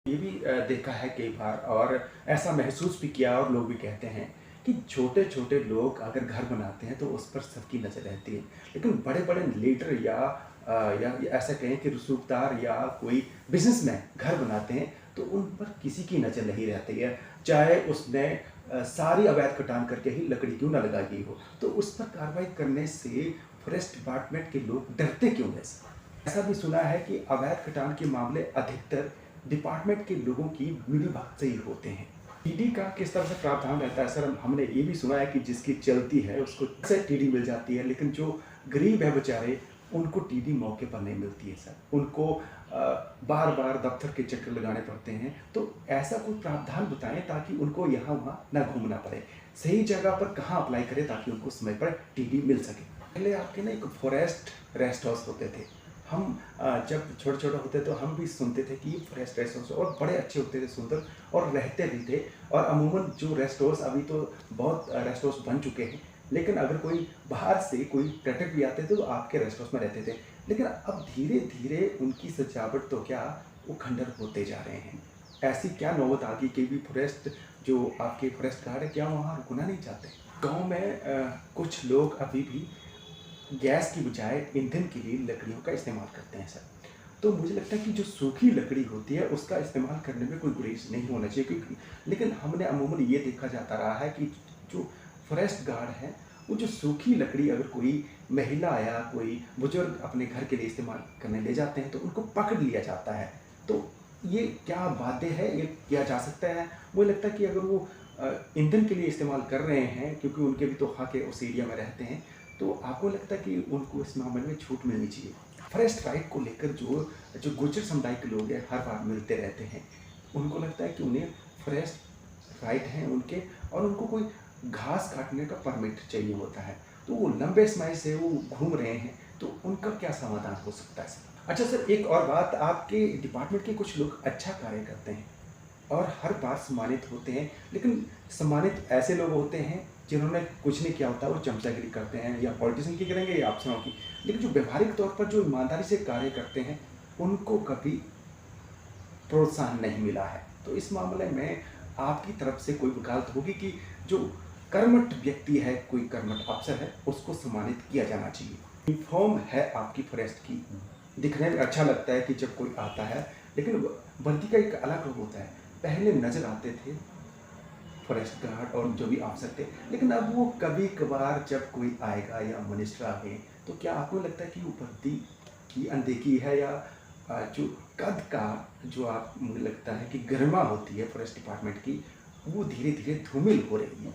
ये भी देखा है कई बार और ऐसा महसूस भी किया और लोग भी कहते हैं कि छोटे-छोटे लोग अगर घर बनाते हैं तो उस पर सबकी नज़र रहती है। लेकिन बड़े-बड़े लीडर या ऐसा कहें कि रसूखदार या कोई बिज़नेसमैन घर बनाते हैं तो उन पर किसी की नज़र नहीं रहती है। चाहे उसने सारी अवैध कटान करके ही लकड़ी क्यों ना लगाई हो। तो उस पर कार्रवाई करने से फॉरेस्ट डिपार्टमेंट के लोग डरते क्यों हैं? ऐसा भी सुना है कि अवैध कटान के मामले अधिकतर डिपार्टमेंट के लोगों की मिलीभगत से ही होते हैं। टीडी का किस तरह से प्रावधान रहता है सर? हमने ये भी सुना है कि जिसकी चलती है उसको से टीडी मिल जाती है, लेकिन जो गरीब है बेचारे उनको टीडी मौके पर नहीं मिलती है सर। उनको बार-बार दफ्तर के चक्कर लगाने पड़ते हैं। तो ऐसा कोई प्रावधान बताएँ ताकि उनको यहाँ-वहाँ ना घूमना पड़े। सही जगह पर कहाँ अप्लाई करें ताकि उनको समय पर टीडी मिल सके? पहले आपके ना एक फॉरेस्ट रेस्ट हाउस होते थे। हम जब छोटे-छोटे होते तो हम भी सुनते थे कि फॉरेस्ट रेस्ट हाउस और बड़े अच्छे होते थे, सुंदर और रहते भी थे। और अमूमन जो रेस्ट हाउस अभी तो बहुत रेस्ट हाउस बन चुके हैं, लेकिन अगर कोई बाहर से कोई पर्यटक भी आते थे तो आपके रेस्ट हाउस में रहते थे। लेकिन अब धीरे-धीरे उनकी सजावट तो क्या, वो खंडर होते जा रहे हैं। ऐसी क्या नौबत आ गई कि भी फॉरेस्ट जो आपके फॉरेस्ट गार्ड है, क्या वहाँ रुकना नहीं चाहते? गाँव में कुछ लोग अभी भी गैस की बजाय ईंधन के लिए लकड़ियों का इस्तेमाल करते हैं सर। तो मुझे लगता है कि जो सूखी लकड़ी होती है उसका इस्तेमाल करने में कोई गुरेज नहीं होना चाहिए, क्योंकि लेकिन हमने अमूमन ये देखा जाता रहा है कि जो फॉरेस्ट गार्ड है वो जो सूखी लकड़ी अगर कोई महिला या कोई बुजुर्ग अपने घर के लिए इस्तेमाल करने ले जाते हैं तो उनको पकड़ लिया जाता है। तो ये क्या बाध्य है, ये किया जा सकता है? मुझे लगता है कि अगर वो ईंधन के लिए इस्तेमाल कर रहे हैं क्योंकि उनके भी तो हक है, उस एरिया में रहते हैं, तो आपको लगता है कि उनको इस मामले में छूट मिलनी चाहिए? फॉरेस्ट राइट को लेकर जो जो गुर्जर समुदाय के लोग हैं हर बार मिलते रहते हैं, उनको लगता है कि उन्हें फॉरेस्ट राइट हैं उनके, और उनको कोई घास काटने का परमिट चाहिए होता है। तो वो लंबे समय से वो घूम रहे हैं, तो उनका क्या समाधान हो सकता है सर? अच्छा सर, एक और बात, आपके डिपार्टमेंट के कुछ लोग अच्छा कार्य करते हैं और हर बार सम्मानित होते हैं, लेकिन सम्मानित ऐसे लोग होते हैं जिन्होंने कुछ नहीं किया होता, वो चमचागिरी करते हैं, या पॉलिटिशियन की करेंगे या अफसरों की। लेकिन जो व्यावहारिक तौर पर जो ईमानदारी से कार्य करते हैं, उनको कभी प्रोत्साहन नहीं मिला है। तो इस मामले में आपकी तरफ से कोई वकालत होगी कि जो कर्मठ व्यक्ति है, कोई कर्मठ अफसर है, उसको सम्मानित किया जाना चाहिए। यूनिफ़ॉर्म है आपकी फॉरेस्ट की, दिखने में अच्छा लगता है कि जब कोई आता है, लेकिन वर्दी का एक अलग रूप होता है। पहले नज़र आते थे फॉरेस्ट गार्ड और जो भी अफसर थे, लेकिन अब वो कभी-कभार जब कोई आएगा या मिनिस्टर आ गए, तो क्या आपको लगता है कि वो वर्दी की अनदेखी है, या जो कद का जो आप मुझे लगता है कि गरिमा होती है फॉरेस्ट डिपार्टमेंट की, वो धीरे-धीरे धूमिल हो रही है?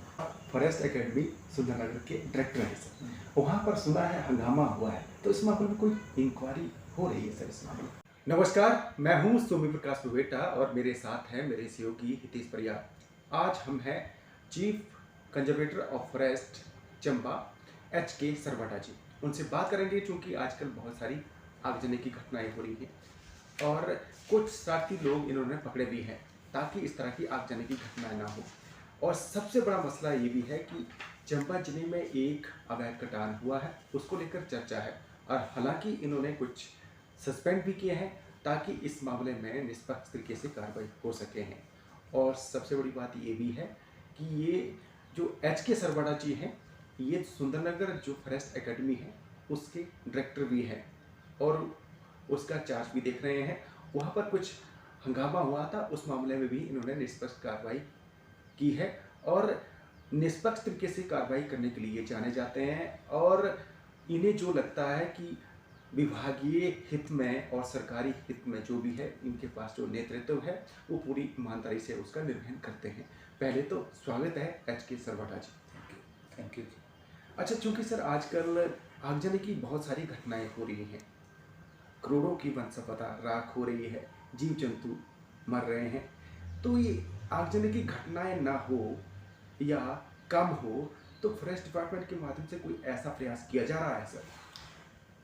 फॉरेस्ट एकेडमी सुंदरनगर के डायरेक्टर हैं सर। वहाँ पर सुना है हंगामा हुआ है, तो इस मामले में कोई इंक्वायरी हो रही है सर इस मामले में? नमस्कार, मैं हूँ सोमी प्रकाश दुबेटा और मेरे साथ हैं मेरे सहयोगी हितेश परियार। आज हम हैं chief conservator of forest Chamba H के सरवटा जी। उनसे बात करेंगे क्योंकि आजकल बहुत सारी आगजनी की घटनाएं हो रही हैं और कुछ शरारती लोग इन्होंने पकड़े भी हैं ताकि इस तरह की आगजनी की घटनाएं ना हो। और सबसे बड़ा मसला ये भी है कि चंबा जिले में एक अवैध कटान हुआ है, उसको लेकर चर्चा है, और हालांकि इन्होंने कुछ सस्पेंड भी किए हैं ताकि इस मामले में निष्पक्ष तरीके से कार्रवाई हो सके हैं। और सबसे बड़ी बात ये भी है कि ये जो एच के सरवड़ा जी हैं, ये सुंदरनगर जो फॉरेस्ट एकेडमी है उसके डायरेक्टर भी हैं और उसका चार्ज भी देख रहे हैं। वहाँ पर कुछ हंगामा हुआ था, उस मामले में भी इन्होंने निष्पक्ष कार्रवाई की है और निष्पक्ष तरीके से कार्रवाई करने के लिए जाने जाते हैं। और इन्हें जो लगता है कि विभागीय हित में और सरकारी हित में जो भी है, इनके पास जो नेतृत्व है वो पूरी ईमानदारी से उसका निर्वहन करते हैं। पहले तो स्वागत है एच के सरवटा जी। Thank you. अच्छा, चूंकि सर आजकल आगजनी की बहुत सारी घटनाएं हो रही हैं, करोड़ों की वन संपदा राख हो रही है, जीव जंतु मर रहे हैं, तो ये आगजनी की घटनाएं ना हो या कम हो, तो फॉरेस्ट डिपार्टमेंट के माध्यम से कोई ऐसा प्रयास किया जा रहा है सर?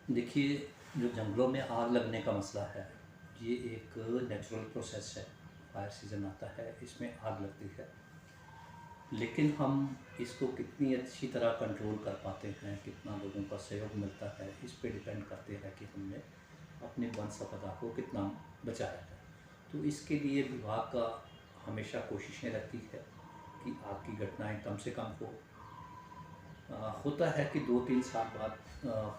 देखिए, जो जंगलों में आग लगने का मसला है, ये एक नेचुरल प्रोसेस है। फायर सीज़न आता है, इसमें आग लगती है, लेकिन हम इसको कितनी अच्छी तरह कंट्रोल कर पाते हैं, कितना लोगों का सहयोग मिलता है, इस पे डिपेंड करते हैं कि हमने अपनी वन संपदा को कितना बचाया है। तो इसके लिए विभाग का हमेशा कोशिशें रहती है कि आग की घटनाएं कम से कम हो। होता है कि 2-3 साल बाद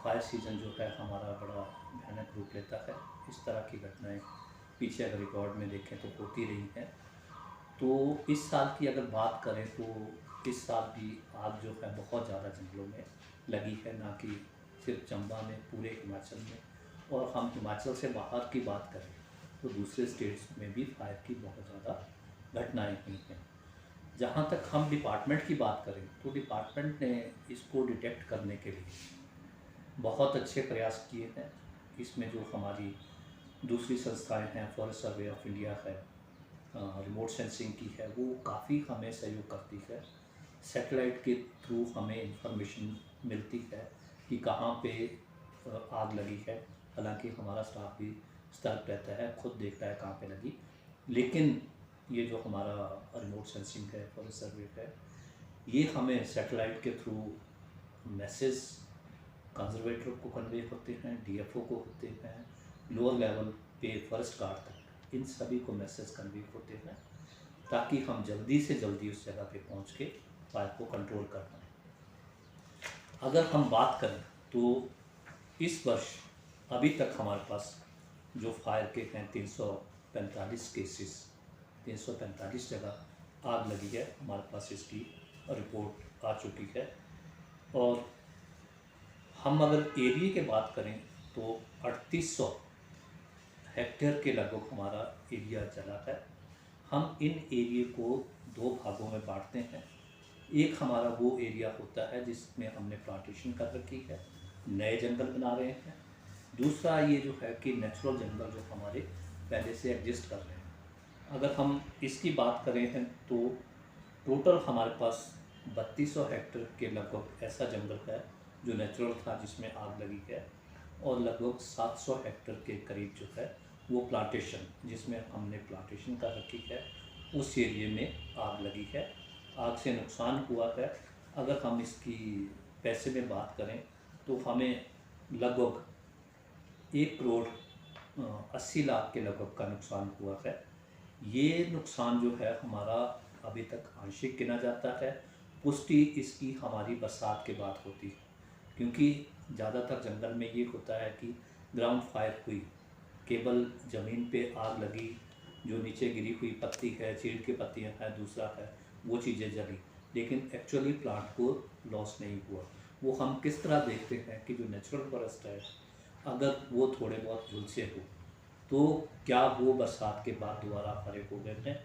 फायर सीज़न जो है हमारा बड़ा भयानक रूप लेता है। इस तरह की घटनाएं पीछे अगर रिकॉर्ड में देखें तो होती रही हैं। तो इस साल की अगर बात करें तो इस साल भी आग जो है बहुत ज़्यादा जंगलों में लगी है, ना कि सिर्फ चंबा में, पूरे हिमाचल में। और हम हिमाचल से बाहर की बात करें तो दूसरे स्टेट्स में भी फायर की बहुत ज़्यादा घटनाएं हुई हैं। जहाँ तक हम डिपार्टमेंट की बात करें तो डिपार्टमेंट ने इसको डिटेक्ट करने के लिए बहुत अच्छे प्रयास किए हैं। इसमें जो हमारी दूसरी संस्थाएं हैं, फॉरेस्ट सर्वे ऑफ इंडिया है, रिमोट सेंसिंग की है, वो काफ़ी हमें सहयोग करती है। सैटेलाइट के थ्रू हमें इंफॉर्मेशन मिलती है कि कहाँ पे आग लगी है। हालांकि हमारा स्टाफ भी सतर्क रहता है, खुद देखता है कहाँ पे लगी, लेकिन ये जो हमारा रिमोट सेंसिंग है, फॉरेस्ट सर्वे है, ये हमें सैटेलाइट के थ्रू मैसेज कंजर्वेटर को कन्वे होते हैं, डीएफओ को होते हैं, लोअर लेवल पे फॉरेस्ट गार्ड तक, इन सभी को मैसेज कन्वे होते हैं ताकि हम जल्दी से जल्दी उस जगह पे पहुंच के फायर को कंट्रोल कर पाएँ। अगर हम बात करें तो इस वर्ष अभी तक हमारे पास जो फायर के हैं 345 केसेस, 345 जगह आग लगी है, हमारे पास इसकी रिपोर्ट आ चुकी है। और हम अगर एरिया की बात करें तो 3800 हेक्टेयर के लगभग हमारा एरिया जला है। हम इन एरिया को 2 भागों में बांटते हैं। एक हमारा वो एरिया होता है जिसमें हमने प्लांटेशन कर रखी है, नए जंगल बना रहे हैं। दूसरा ये जो है कि नेचुरल जंगल जो हमारे पहले से एग्जिस्ट कर रहे हैं। अगर हम इसकी बात करें हैं तो टोटल हमारे पास 3200 हेक्टेयर के लगभग ऐसा जंगल है जो नेचुरल था जिसमें आग लगी है, और लगभग 700 हेक्टेयर के करीब जो है वो प्लांटेशन, जिसमें हमने प्लांटेशन कर रखी है, उस एरिए में आग लगी है। आग से नुकसान हुआ है, अगर हम इसकी पैसे में बात करें तो हमें लगभग 1 करोड़ 80 लाख के लगभग का नुकसान हुआ है। ये नुकसान जो है हमारा अभी तक आंशिक गिना जाता है। पुष्टि इसकी हमारी बरसात के बाद होती है, क्योंकि ज़्यादातर जंगल में ये होता है कि ग्राउंड फायर हुई, केवल ज़मीन पे आग लगी, जो नीचे गिरी हुई पत्ती है, चीड़ की पत्तियाँ हैं, दूसरा है, वो चीज़ें जली, लेकिन एक्चुअली प्लांट को लॉस नहीं हुआ। वो हम किस तरह देखते हैं कि जो नेचुरल फॉरेस्ट है, अगर वो थोड़े बहुत झुलसे हो तो क्या वो बरसात के बाद दोबारा हरे हो गए हैं।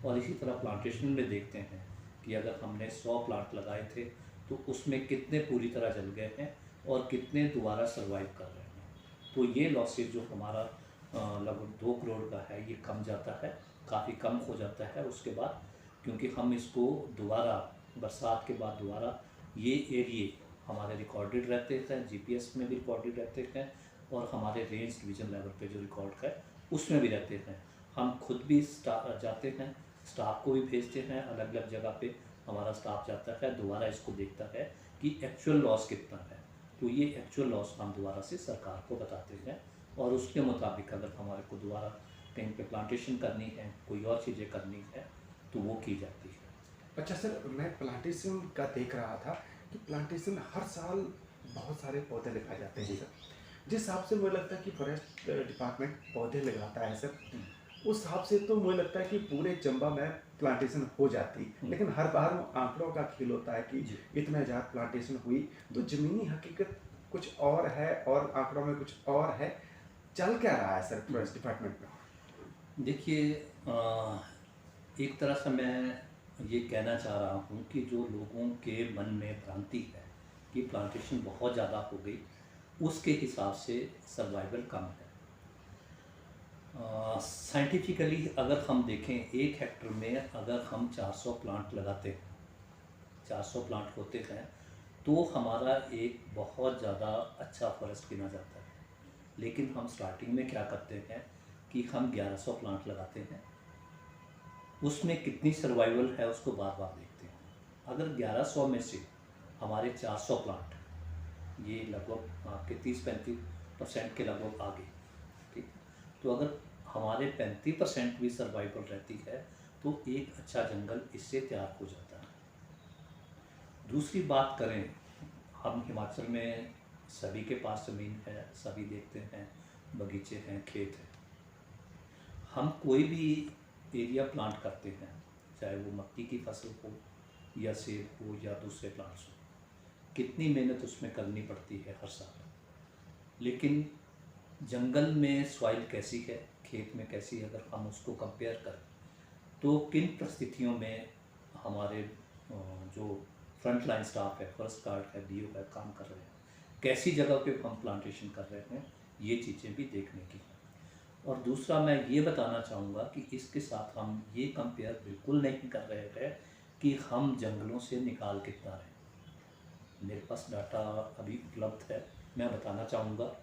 और इसी तरह प्लांटेशन में देखते हैं कि अगर हमने 100 प्लांट लगाए थे तो उसमें कितने पूरी तरह जल गए हैं और कितने दोबारा सर्वाइव कर रहे हैं। तो ये लॉसेज जो हमारा लगभग 2 करोड़ का है, ये कम जाता है, काफ़ी कम हो जाता है उसके बाद, क्योंकि हम इसको दोबारा बरसात के बाद दोबारा ये एरिए हमारे रिकॉर्डेड रहते हैं, जीपीएस में भी रिकॉर्डेड रहते हैं, और हमारे रेंज डिवीज़न लेवल पे जो रिकॉर्ड है उसमें भी रहते हैं। हम खुद भी जाते हैं, स्टाफ को भी भेजते हैं, अलग अलग जगह पे हमारा स्टाफ जाता है, दोबारा इसको देखता है कि एक्चुअल लॉस कितना है। तो ये एक्चुअल लॉस हम दोबारा से सरकार को बताते हैं, और उसके मुताबिक अगर हमारे को दोबारा कहीं पे प्लांटेशन करनी है, कोई और चीज़ें करनी है, तो वो की जाती है। अच्छा सर, मैं प्लांटेशन का देख रहा था कि प्लांटेशन हर साल बहुत सारे पौधे लगाए जाते हैं जी। सर। जिस हिसाब से मुझे लगता है कि फॉरेस्ट डिपार्टमेंट पौधे लगाता है सर, उस हिसाब से तो मुझे लगता है कि पूरे चंबा में प्लांटेशन हो जाती, लेकिन हर बार वो आंकड़ों का खेल होता है कि जी। इतने ज़्यादा प्लांटेशन हुई, तो ज़मीनी हकीकत कुछ और है और आंकड़ों में कुछ और है। चल क्या रहा है सर फॉरेस्ट डिपार्टमेंट में? देखिए, एक तरह से मैं ये कहना चाह रहा हूँ कि जो लोगों के मन में भ्रांति है कि प्लांटेशन बहुत ज़्यादा हो गई, उसके हिसाब से सर्वाइवल कम है। साइंटिफिकली अगर हम देखें, 1 हेक्टर में अगर हम 400 प्लांट लगाते हैं, 400 प्लांट होते हैं, तो हमारा एक बहुत ज़्यादा अच्छा फॉरेस्ट गिना जाता है। लेकिन हम स्टार्टिंग में क्या करते हैं कि हम 1100 प्लांट लगाते हैं, उसमें कितनी सर्वाइवल है उसको बार बार देखते हैं। अगर 1100 में से हमारे 400 प्लांट, ये लगभग आपके 30-35% के लगभग आ गए, ठीक है। तो अगर हमारे 35% भी सर्वाइवल रहती है, तो एक अच्छा जंगल इससे तैयार हो जाता है। दूसरी बात करें, हम हिमाचल में सभी के पास ज़मीन है, सभी देखते हैं बगीचे हैं, खेत हैं। हम कोई भी एरिया प्लांट करते हैं, चाहे वो मक्की की फसल हो या सेब हो या दूसरे प्लांट्स हो, कितनी मेहनत उसमें करनी पड़ती है हर साल। लेकिन जंगल में सॉइल कैसी है, खेत में कैसी है, अगर हम उसको कंपेयर करें तो किन परिस्थितियों में हमारे जो फ्रंट लाइन स्टाफ है, फॉरेस्ट गार्ड है, डीओ है, काम कर रहे हैं, कैसी जगह पे हम प्लांटेशन कर रहे हैं, ये चीज़ें भी देखने की हैं। और दूसरा मैं ये बताना चाहूँगा कि इसके साथ हम ये कंपेयर बिल्कुल नहीं कर रहे हैं कि हम जंगलों से निकाल कितना रहे हैं। मेरे पास डाटा अभी उपलब्ध है, मैं बताना चाहूँगा।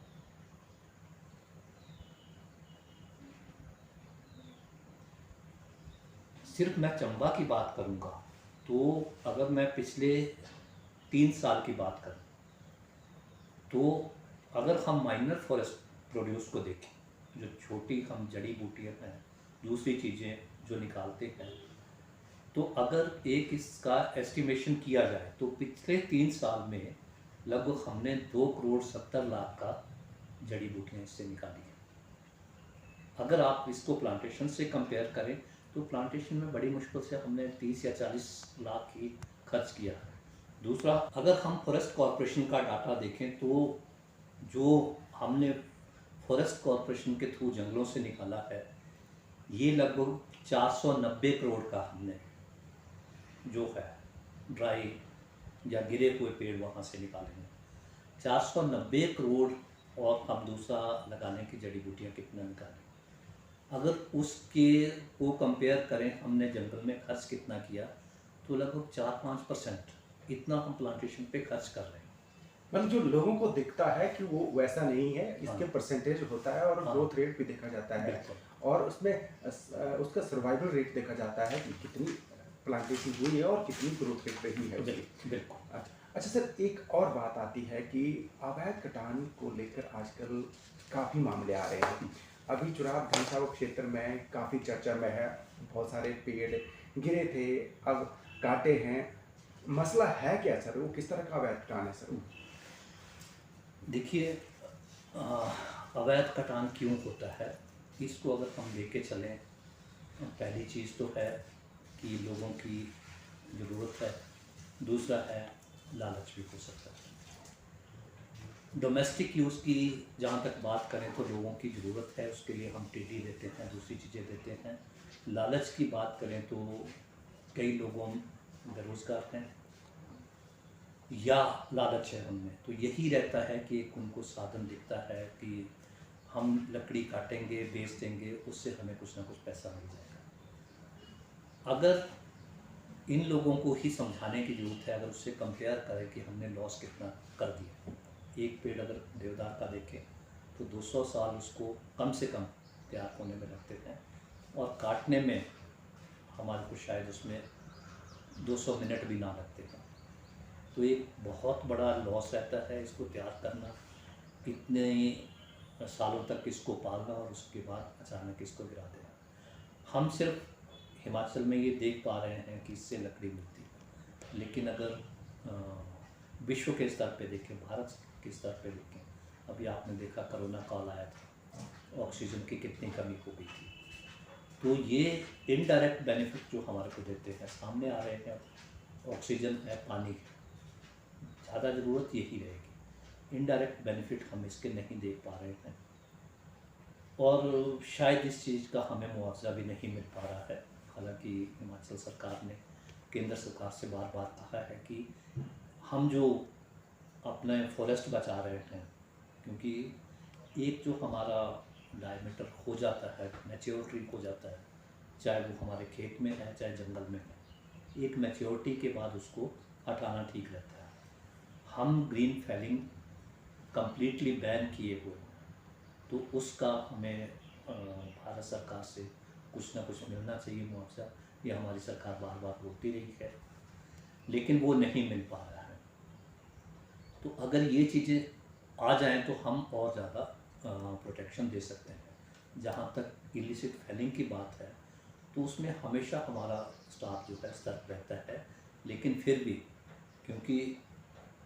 सिर्फ मैं चंबा की बात करूँगा तो अगर मैं पिछले 3 साल की बात करूँ तो अगर हम माइनर फॉरेस्ट प्रोड्यूस को देखें, जो छोटी हम जड़ी बूटियाँ हैं, दूसरी चीज़ें जो निकालते हैं, तो अगर एक इसका एस्टिमेशन किया जाए तो पिछले 3 साल में लगभग हमने 2,70,00,000 का जड़ी बूटियाँ इससे निकाली हैं। अगर आप इसको प्लांटेशन से कंपेयर करें तो प्लांटेशन में बड़ी मुश्किल से हमने 30 या 40 लाख ही खर्च किया है। दूसरा, अगर हम फॉरेस्ट कॉरपोरेशन का डाटा देखें तो जो हमने फॉरेस्ट कॉरपोरेशन के थ्रू जंगलों से निकाला है, ये लगभग 490 करोड़ का हमने जो है ड्राई या गिरे हुए पेड़ वहाँ से निकाले हैं। 490 करोड़, और हम दूसरा लगाने की जड़ी बूटियाँ कितना निकालें, अगर उसके को कंपेयर करें हमने जंगल में खर्च कितना किया, तो लगभग 4-5% इतना हम प्लांटेशन पे खर्च कर रहे हैं। मतलब जो लोगों को दिखता है कि वो वैसा नहीं है, इसके हाँ। परसेंटेज होता है और हाँ। ग्रोथ रेट भी देखा जाता है बिल्कुल। और उसमें उसका सर्वाइवल रेट देखा जाता है कि कितनी प्लांटेशन हुई है और कितनी ग्रोथ रेट रही है उसकी। बिल्कुल। अच्छा सर, एक और बात आती है कि अवैध कटान को लेकर आजकल काफ़ी मामले आ रहे हैं। अभी चुनाव घनसाव क्षेत्र में काफ़ी चर्चा में है, बहुत सारे पेड़ गिरे थे, अब काटे हैं। मसला है क्या सर, वो किस तरह का अवैध कटान है सर? देखिए, अवैध कटान क्यों होता है, इसको अगर हम लेके चलें, पहली चीज़ तो है कि लोगों की ज़रूरत है, दूसरा है लालच भी हो सकता है। डोमेस्टिक यूज़ की जहाँ तक बात करें तो लोगों की ज़रूरत है, उसके लिए हम टीडी देते हैं, दूसरी चीज़ें देते हैं। लालच की बात करें तो कई लोगों बेरोज़गार हैं या लालच है उनमें, तो यही रहता है कि एक उनको साधन दिखता है कि हम लकड़ी काटेंगे, बेच देंगे, उससे हमें कुछ ना कुछ पैसा मिल जाएगा। अगर इन लोगों को ही समझाने की ज़रूरत है, अगर उससे कंपेयर करें कि हमने लॉस कितना कर दिया। एक पेड़ अगर देवदार का देखें तो 200 साल उसको कम से कम तैयार होने में लगते हैं और काटने में हमारे को शायद उसमें 200 मिनट भी ना लगते हैं। तो एक बहुत बड़ा लॉस रहता है इसको तैयार करना, इतने सालों तक इसको पालना और उसके बाद अचानक इसको गिरा देना। हम सिर्फ हिमाचल में ये देख पा रहे हैं कि इससे लकड़ी मिलती है, लेकिन अगर विश्व के स्तर पे देखें, भारत के स्तर पे देखें, अभी आपने देखा कोरोना काल आया था, ऑक्सीजन की कितनी कमी हो गई थी। तो ये इनडायरेक्ट बेनिफिट जो हमारे को देते हैं सामने आ रहे हैं, ऑक्सीजन है, पानी है, ज़्यादा ज़रूरत यही रहेगी। इनडायरेक्ट बेनिफिट हम इसके नहीं देख पा रहे हैं और शायद इस चीज़ का हमें मुआवजा भी नहीं मिल पा रहा है। हालांकि हिमाचल सरकार ने केंद्र सरकार से बार बार कहा है कि हम जो अपने फॉरेस्ट बचा रहे हैं, क्योंकि एक जो हमारा डायमीटर हो जाता है, मैच्योर ट्री हो जाता है, चाहे वो हमारे खेत में है चाहे जंगल में है, एक मैच्योरिटी के बाद उसको हटाना ठीक रहता है। हम ग्रीन फेलिंग कम्प्लीटली बैन किए हुए, तो उसका हमें भारत सरकार से कुछ ना कुछ मिलना चाहिए मुआवजा। ये हमारी सरकार बार बार बोलती रही है, लेकिन वो नहीं मिल पा रहा है। तो अगर ये चीज़ें आ जाएं तो हम और ज़्यादा प्रोटेक्शन दे सकते हैं। जहाँ तक इलिसिट फेलिंग की बात है तो उसमें हमेशा हमारा स्टाफ जो है सतर्क रहता है, लेकिन फिर भी क्योंकि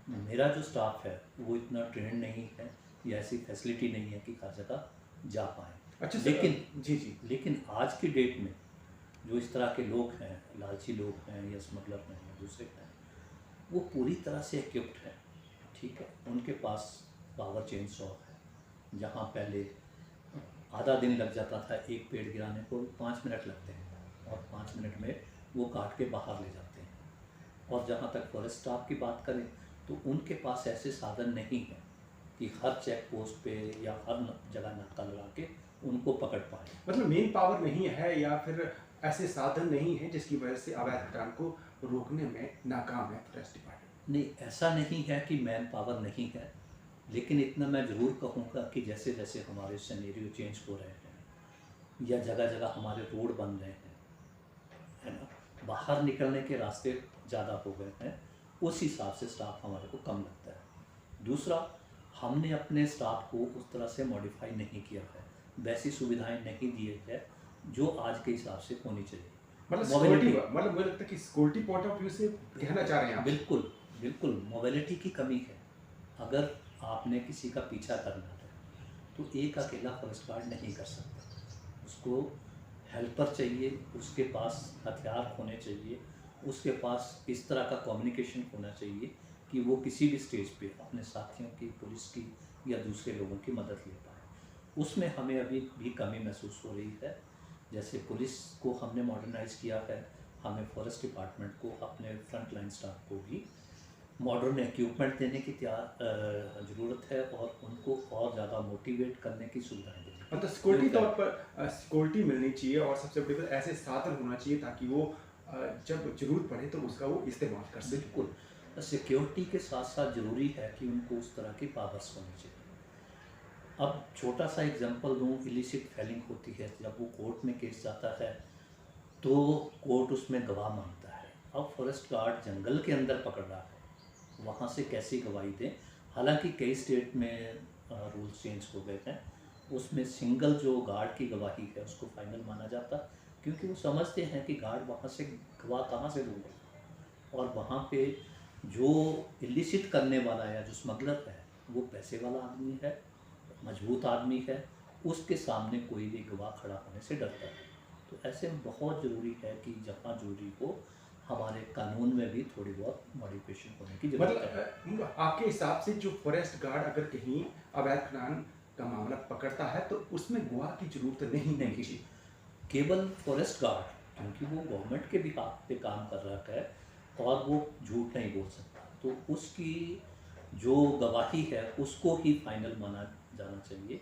मेरा जो स्टाफ है वो इतना ट्रेंड नहीं है या ऐसी फैसिलिटी नहीं है कि हर जगह जा अच्छा पाएँ, सर, लेकिन जी, जी। लेकिन आज की डेट में जो इस तरह के लोग हैं, लालची लोग हैं या स्मगलर हैं या दूसरे हैं, वो पूरी तरह से इक्विप्ड हैं, ठीक है। उनके पास पावर चेन सॉ है, जहाँ पहले आधा दिन लग जाता था एक पेड़ गिराने को, 5 मिनट लगते हैं और 5 मिनट में वो काट के बाहर ले जाते हैं। और जहाँ तक फॉरेस्ट स्टाफ की बात करें तो उनके पास ऐसे साधन नहीं हैं कि हर चेक पोस्ट पे या हर जगह नाका लगा के उनको पकड़ पाए। मतलब मेन पावर नहीं है या फिर ऐसे साधन नहीं है जिसकी वजह से अवैध खदान को रोकने में नाकाम है फॉरेस्ट डिपार्टमेंट? नहीं, ऐसा नहीं है कि मैन पावर नहीं है, लेकिन इतना मैं ज़रूर कहूँगा कि जैसे जैसे हमारे सिनेरियो चेंज हो रहे हैं या जगह जगह हमारे रोड बन रहे हैं, है ना, बाहर निकलने के रास्ते ज़्यादा हो गए हैं, उस हिसाब से स्टाफ हमारे को कम लगता है। दूसरा, हमने अपने स्टाफ को उस तरह से मॉडिफाई नहीं किया है, वैसी सुविधाएं नहीं दी है जो आज के हिसाब से होनी चाहिए। मतलब सिक्योरिटी, मोबिलिटी, मतलब मुझे लगता है कि सिक्योरिटी पॉइंट ऑफ व्यू से कहना चाह रहे हैं आप? बिल्कुल बिल्कुल मोबिलिटी की कमी है। अगर आपने किसी का पीछा करना है तो एक अकेला फॉरेस्ट गार्ड नहीं कर सकता, उसको हेल्पर चाहिए, उसके पास हथियार होने चाहिए, उसके पास इस तरह का कम्युनिकेशन होना चाहिए कि वो किसी भी स्टेज पे अपने साथियों की, पुलिस की या दूसरे लोगों की मदद ले पाए। उसमें हमें अभी भी कमी महसूस हो रही है। जैसे पुलिस को हमने मॉडर्नाइज किया है, हमें फॉरेस्ट डिपार्टमेंट को, अपने फ्रंट लाइन स्टाफ को भी मॉडर्न इक्विपमेंट देने की ज़रूरत है और उनको और ज़्यादा मोटिवेट करने की सुविधाएं देने की मतलब सिक्योरिटी ज़रूरत तौर है। पर सिक्योरिटी मिलनी चाहिए और सबसे बड़ी बात ऐसे साधन होना चाहिए ताकि वो जब जरूरत पड़े तो उसका वो इस्तेमाल कर सके। बिल्कुल, सिक्योरिटी के साथ साथ ज़रूरी है कि उनको उस तरह की पावर्स होनी चाहिए। अब छोटा सा एग्जांपल दूँ, इलिसिट फेलिंग होती है, जब वो कोर्ट में केस जाता है तो कोर्ट उसमें गवाह मांगता है। अब फॉरेस्ट गार्ड जंगल के अंदर पकड़ रहा है, वहाँ से कैसी गवाही दें। हालांकि कई स्टेट में रूल्स चेंज हो गए हैं, उसमें सिंगल जो गार्ड की गवाही है उसको फाइनल माना जाता, क्योंकि वो समझते हैं कि गार्ड वहाँ से गवाह कहाँ से दूंगा, और वहाँ पे जो इलिसिट करने वाला या जो स्मगलर है वो पैसे वाला आदमी है, मजबूत आदमी है, उसके सामने कोई भी गवाह खड़ा होने से डरता है। तो ऐसे में बहुत ज़रूरी है कि जहाँ ज़रूरी हो हमारे कानून में भी थोड़ी बहुत मॉडिफिकेशन होने की ज़रूरत है। मतलब आपके हिसाब से जो फॉरेस्ट गार्ड अगर कहीं अवैध खनन का मामला पकड़ता है तो उसमें गवाह की जरूरत नहीं होनी नहीं, चाहिए? केवल फॉरेस्ट गार्ड, क्योंकि वो गवर्नमेंट के बिहाफ पे काम कर रहा है और वो झूठ नहीं बोल सकता, तो उसकी जो गवाही है उसको ही फाइनल माना जाना चाहिए।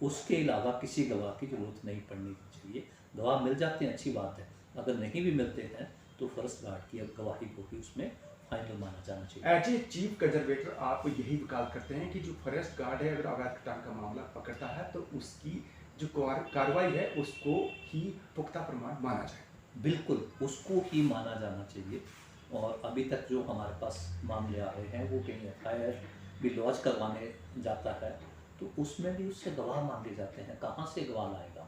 उसके अलावा किसी गवाह की ज़रूरत नहीं पड़नी चाहिए। गवाह मिल जाते हैं, अच्छी बात है, अगर नहीं भी मिलते हैं तो फॉरेस्ट गार्ड की अब गवाही को भी उसमें फाइनल माना जाना चाहिए। एज ए चीफ कंजर्वेटर आप यही वकालत करते हैं कि जो फॉरेस्ट गार्ड है अगर अवैध खनन का मामला पकड़ता है तो उसकी जो कार्रवाई है उसको ही पुख्ता प्रमाण माना जाए? बिल्कुल, उसको ही माना जाना चाहिए। और अभी तक जो हमारे पास मामले आ रहे हैं वो कहीं एफआईआर भी लॉन्च करवाने जाता है तो उसमें भी उससे गवाह मांगे जाते हैं। कहाँ से गवाह लाएगा,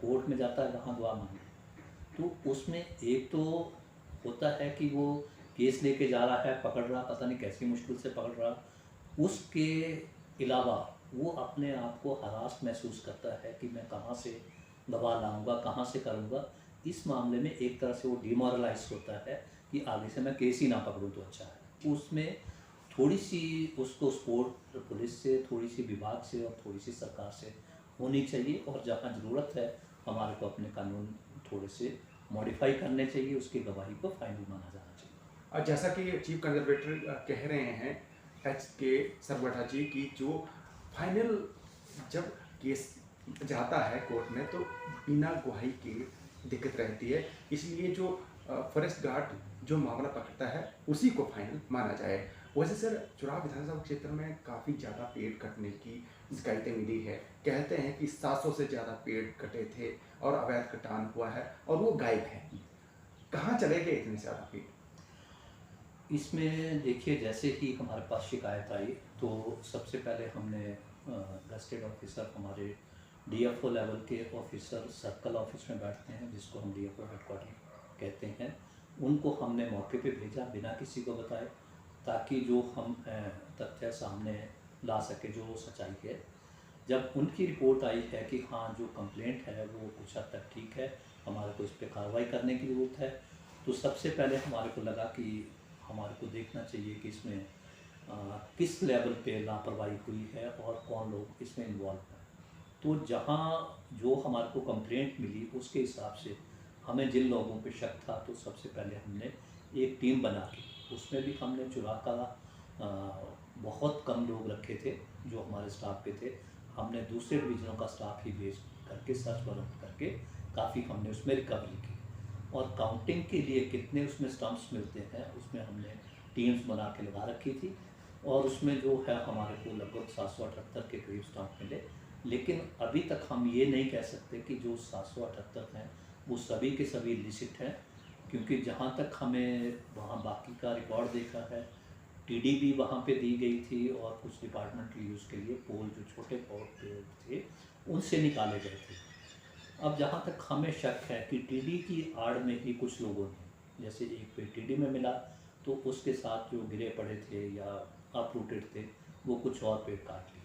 कोर्ट में जाता है वहाँ गवाह मांगे, तो उसमें एक तो होता है कि वो केस लेके जा रहा है, पकड़ रहा, पता नहीं कैसी मुश्किल से पकड़ रहा, उसके अलावा वो अपने आप को हरास महसूस करता है कि मैं कहाँ से गवाह लाऊंगा, कहाँ से करूँगा। इस मामले में एक तरह से वो डिमोरलाइज होता है कि आगे से मैं केस ही ना पकड़ूँ तो अच्छा है। उसमें थोड़ी सी उसको सपोर्ट पुलिस से, थोड़ी सी विभाग से और थोड़ी सी सरकार से होनी चाहिए, और जहाँ ज़रूरत है हमारे को अपने कानून थोड़े से मॉडिफाई करने चाहिए, उसकी गवाही को फाइनल माना जाना चाहिए। जैसा कि चीफ कंजर्वेटर कह रहे हैं एच के सरवटा जी की जो फाइनल जब केस जाता है कोर्ट में तो बिना गवाही की दिक्कत रहती है, इसलिए जो फॉरेस्ट गार्ड जो मामला पकड़ता है उसी को फाइनल माना जाए। वैसे सर, चुनाव विधानसभा क्षेत्र में काफ़ी ज़्यादा पेड़ कटने की शिकायतें मिली है। कहते हैं कि 700 से ज़्यादा पेड़ कटे थे और अवैध कटान हुआ है और वो गायब है। कहाँ चले गए इतने ज़्यादा पेड़? इसमें देखिए, जैसे ही हमारे पास शिकायत आई तो सबसे पहले हमने गस्टेड ऑफिसर हमारे डीएफओ लेवल के ऑफिसर सर्कल ऑफिस में बैठते हैं, जिसको हम डीएफओ हेडक्वार्टर कहते हैं। उनको हमने मौके पे भेजा बिना किसी को बताए, ताकि जो हम तथ्य सामने ला सके, जो सच्चाई है। जब उनकी रिपोर्ट आई है कि हाँ जो कंप्लेंट है वो कुछ हद तक ठीक है, हमारे को इस पर कार्रवाई करने की ज़रूरत है, तो सबसे पहले हमारे को लगा कि हमारे को देखना चाहिए कि इसमें किस लेवल पे लापरवाही हुई है और कौन लोग इसमें इन्वॉल्व हैं। तो जहाँ जो हमारे को कंप्लेंट मिली उसके हिसाब से हमें जिन लोगों पे शक था, तो सबसे पहले हमने एक टीम बना के, उसमें भी हमने चुरा का बहुत कम लोग रखे थे जो हमारे स्टाफ पे थे। हमने दूसरे डिवीज़नों का स्टाफ ही भेज करके सर्च वर्क करके काफ़ी हमने उसमें रिकवरी की। और काउंटिंग के लिए कितने उसमें स्टम्प्स मिलते हैं उसमें हमने टीम्स बना के लगा रखी थी, और उसमें जो है हमारे को लगभग 778 के करीब स्टम्प मिले। लेकिन अभी तक हम ये नहीं कह सकते कि जो 778 हैं वो सभी के सभी इलिसिट हैं, क्योंकि जहाँ तक हमें वहाँ बाकी का रिकॉर्ड देखा है, टीडी भी वहाँ पे दी गई थी, और कुछ डिपार्टमेंटल यूज़ के लिए पोल जो छोटे पोल थे उनसे निकाले गए थे। अब जहाँ तक हमें शक है कि टीडी की आड़ में ही कुछ लोगों ने, जैसे एक पे टीडी में मिला तो उसके साथ जो गिरे पड़े थे या अपरूटेड थे वो कुछ और पेड़ काट लिए।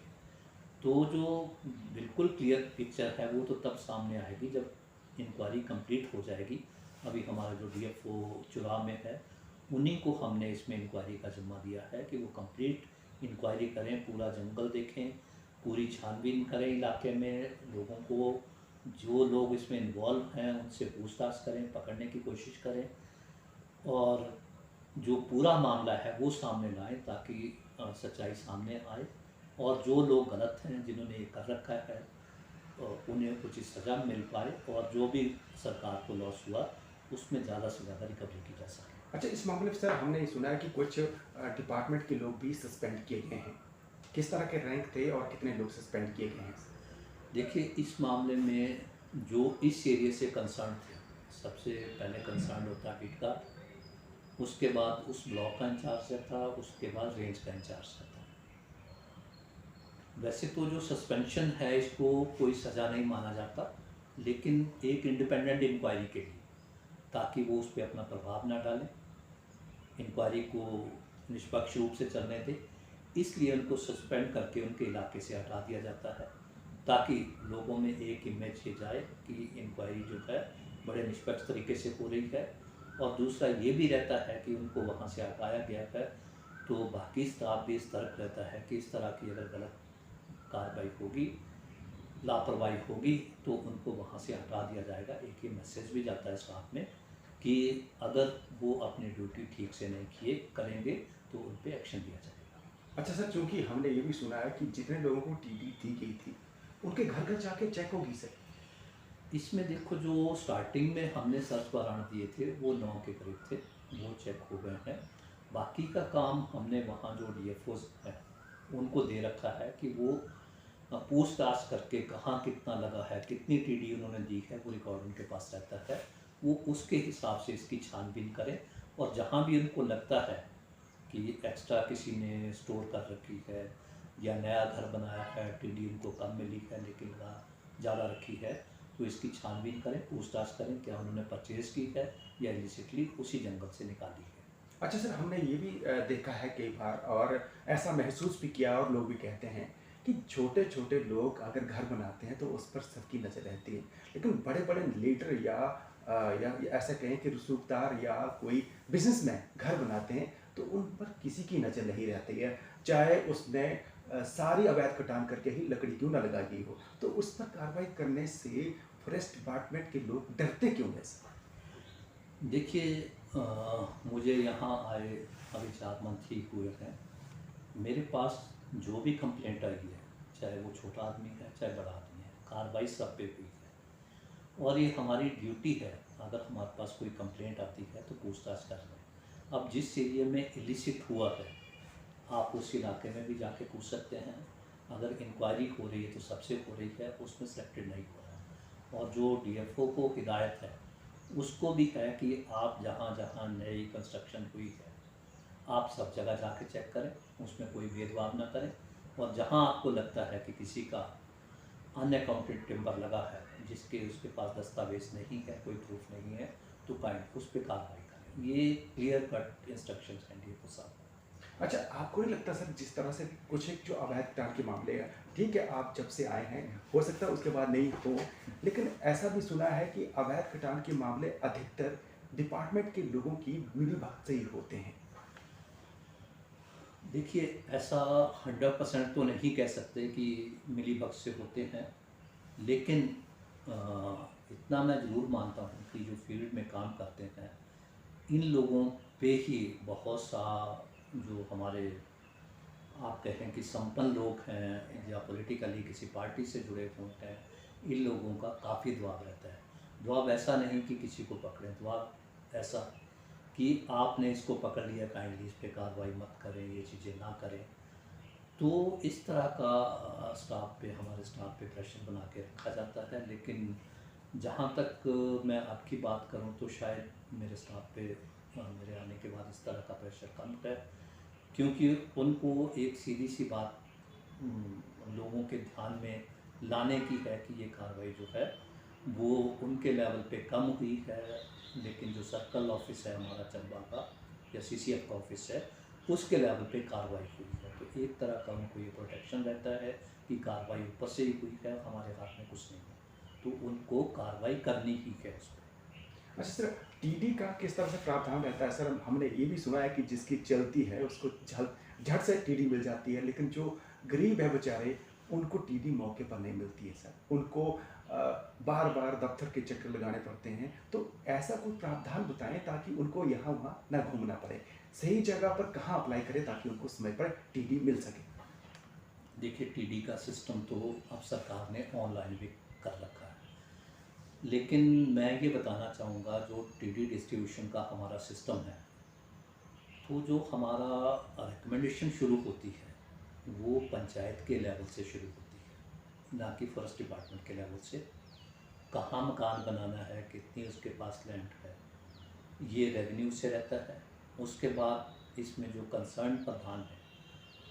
तो जो बिल्कुल क्लियर पिक्चर है वो तो तब सामने आएगी जब इंक्वायरी कंप्लीट हो जाएगी। अभी हमारा जो डीएफओ चुराव में है उन्हीं को हमने इसमें इंक्वायरी का जिम्मा दिया है कि वो कंप्लीट इंक्वायरी करें, पूरा जंगल देखें, पूरी छानबीन करें इलाके में, लोगों को जो लोग इसमें इन्वॉल्व हैं उनसे पूछताछ करें, पकड़ने की कोशिश करें, और जो पूरा मामला है वो सामने लाएं ताकि सच्चाई सामने आए, और जो लोग गलत हैं जिन्होंने ये कर रखा है उन्हें उचित सज़ा मिल पाए, और जो भी सरकार को लॉस हुआ उसमें ज़्यादा से ज़्यादा रिकवरी की जा सके। अच्छा, इस मामले में सर हमने ये सुना है कि कुछ डिपार्टमेंट के लोग भी सस्पेंड किए गए हैं। किस तरह के रैंक थे और कितने लोग सस्पेंड किए गए हैं? देखिए, इस मामले में जो इस एरिया से कंसर्न थे, सबसे पहले कंसर्न होता है बीटगार्ड, उसके बाद उस ब्लॉक का इंचार्ज रहता, उसके बाद रेंज का इंचार्ज रहता। वैसे तो जो सस्पेंशन है इसको कोई सज़ा नहीं माना जाता, लेकिन एक इंडिपेंडेंट इंक्वायरी के लिए, ताकि वो उस पर अपना प्रभाव ना डालें, इंक्वायरी को निष्पक्ष रूप से चलने दें, इसलिए उनको सस्पेंड करके उनके इलाके से हटा दिया जाता है, ताकि लोगों में एक इमेज ये जाए कि इंक्वायरी जो है बड़े निष्पक्ष तरीके से हो रही है। और दूसरा ये भी रहता है कि उनको वहाँ से हटाया गया है तो बाकी स्टाफ भी सतर्क रहता है कि इस तरह की अगर गलत कार्रवाई होगी, लापरवाही होगी, तो उनको वहाँ से हटा दिया जाएगा। एक ये मैसेज भी जाता है स्टाफ में कि अगर वो अपनी ड्यूटी ठीक से नहीं किए करेंगे तो उन पर एक्शन लिया जाएगा। अच्छा सर, चूंकि हमने ये भी सुना है कि जितने लोगों को टीडी दी गई थी उनके घर घर जाके चेक होगी सर। इसमें देखो, जो स्टार्टिंग में हमने सर्च वारंट दिए थे वो 9 के करीब थे, वो चेक हो गए हैं। बाकी का काम हमने वहाँ जो डीएफओज हैं उनको दे रखा है कि वो पूछताछ करके कहाँ कितना लगा है, कितनी टीडी उन्होंने दी है, वो रिकॉर्ड उनके पास रहता है, वो उसके हिसाब से इसकी छानबीन करें। और जहाँ भी उनको लगता है कि एक्स्ट्रा किसी ने स्टोर कर रखी है या नया घर बनाया है, टीडी उनको कम मिली है लेकिन ज़्यादा रखी है, तो इसकी छानबीन करें, पूछताछ करें क्या उन्होंने परचेज़ की है या इलिसिटली उसी जंगल से निकाली है। अच्छा सर, हमने ये भी देखा है कई बार और ऐसा महसूस भी किया और लोग भी कहते हैं कि छोटे छोटे लोग अगर घर बनाते हैं तो उस पर सबकी नज़र रहती है, लेकिन बड़े बड़े लीडर या ऐसा कहें कि रसूखदार या कोई बिजनेसमैन घर बनाते हैं तो उन पर किसी की नज़र नहीं रहती है, चाहे उसने सारी अवैध कटान करके ही लकड़ी क्यों ना लगाई हो। तो उस पर कार्रवाई करने से फॉरेस्ट डिपार्टमेंट के लोग डरते क्यों हैं सर? देखिए, मुझे यहाँ आए अभी 4 मंथ ही हुए हैं। मेरे पास जो भी कंप्लेंट आई है, चाहे वो छोटा आदमी है चाहे बड़ा आदमी है, कार्रवाई सब पे हुई है। और ये हमारी ड्यूटी है, अगर हमारे पास कोई कंप्लेंट आती है तो पूछताछ कर लें। अब जिस एरिया में इलिसिट हुआ है आप उस इलाके में भी जाके पूछ सकते हैं। अगर इंक्वायरी हो रही है तो सबसे हो रही है, उसमें सेलेक्टेड नहीं हो रहा। और जो डीएफओ को हिदायत है उसको भी है कि आप जहाँ जहाँ नई कंस्ट्रक्शन हुई है आप सब जगह जाके चेक करें, उसमें कोई भेदभाव ना करें, और जहाँ आपको लगता है कि किसी का अनअकाउंटेड टिम्बर लगा है, जिसके उसके पास दस्तावेज नहीं है, कोई प्रूफ नहीं है, तो काइंड उस पर कार्रवाई करें। ये क्लियर कट इंस्ट्रक्शंस हैं डीएफओ साहब। अच्छा, आपको नहीं लगता सर, जिस तरह से कुछ एक जो अवैध कटान के मामले हैं, ठीक है आप जब से आए हैं हो सकता है उसके बाद नहीं हो, लेकिन ऐसा भी सुना है कि अवैध कटान के मामले अधिकतर डिपार्टमेंट के लोगों की मिलीभगत से ही होते हैं। देखिए, ऐसा 100% तो नहीं कह सकते कि मिलीभगत से होते हैं, लेकिन अ, इतना मैं ज़रूर मानता हूँ कि जो फील्ड में काम करते हैं, इन लोगों पे ही बहुत सा जो हमारे आप कहें कि संपन्न लोग हैं या पॉलिटिकली किसी पार्टी से जुड़े हुए हैं, इन लोगों का काफ़ी दबाव रहता है। दबाव ऐसा नहीं कि किसी को पकड़ें, दबाव ऐसा कि आपने इसको पकड़ लिया, काइंडली इस पे कार्रवाई मत करें, ये चीज़ें ना करें। तो इस तरह का स्टाफ पे, हमारे स्टाफ पे प्रेशर बना के रखा जाता है। लेकिन जहाँ तक मैं आपकी बात करूँ तो शायद मेरे स्टाफ पे मेरे आने के बाद इस तरह का प्रेशर कम है, क्योंकि उनको एक सीधी सी बात लोगों के ध्यान में लाने की है कि ये कार्रवाई जो है वो उनके लेवल पे कम हुई है, लेकिन जो सर्कल ऑफिस है हमारा चंबा का या सीसीएफ का ऑफिस है, उसके लेवल पे कार्रवाई हुई है। तो एक तरह का उनको ये प्रोटेक्शन रहता है कि कार्रवाई ऊपर से ही हुई है, हमारे हाथ में कुछ नहीं है, तो उनको कार्रवाई करनी ही है उस पर। अच्छा सर, टीडी का किस तरह से प्रावधान रहता है सर? हमने ये भी सुना है कि जिसकी चलती है उसको झट से टीडी मिल जाती है, लेकिन जो गरीब है बेचारे उनको टीडी मौके पर नहीं मिलती है सर। उनको बार बार दफ्तर के चक्कर लगाने पड़ते हैं। तो ऐसा कोई प्रावधान बताएं ताकि उनको यहाँ वहाँ ना घूमना पड़े, सही जगह पर कहाँ अप्लाई करें ताकि उनको समय पर टीडी मिल सके। देखिए, टीडी का सिस्टम तो अब सरकार ने ऑनलाइन भी कर रखा है, लेकिन मैं ये बताना चाहूँगा जो टीडी डिस्ट्रीब्यूशन का हमारा सिस्टम है, तो जो हमारा रिकमेंडेशन शुरू होती है वो पंचायत के लेवल से शुरू होती है, ना कि फॉरेस्ट डिपार्टमेंट के लेवल से। कहाँ मकान बनाना है, कितनी उसके पास लैंड है, ये रेवेन्यू से रहता है। उसके बाद इसमें जो कंसर्न प्रधान है